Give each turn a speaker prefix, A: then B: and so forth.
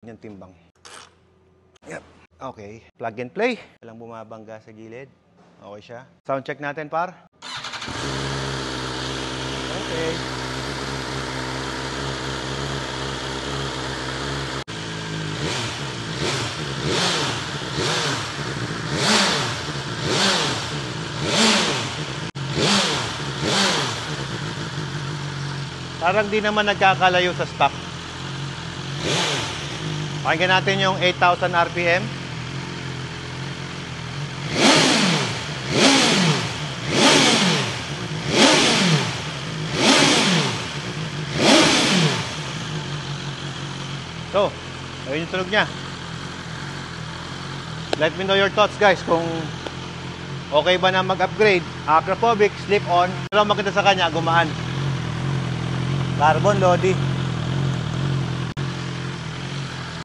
A: Yan timbang. Yep. Okay. Plug and play. Walang bumabangga sa gilid. Okay siya. Sound check natin, par. Okay. Parang di naman nagkakalayo sa stock. Pakinggan natin yung 8,000 RPM. So, ayun yung tunog niya. Let me know your thoughts, guys, kung okay ba na mag-upgrade. Acropovic, slip-on. Pero maganda sa kanya, gumaan. Carbon Lodi.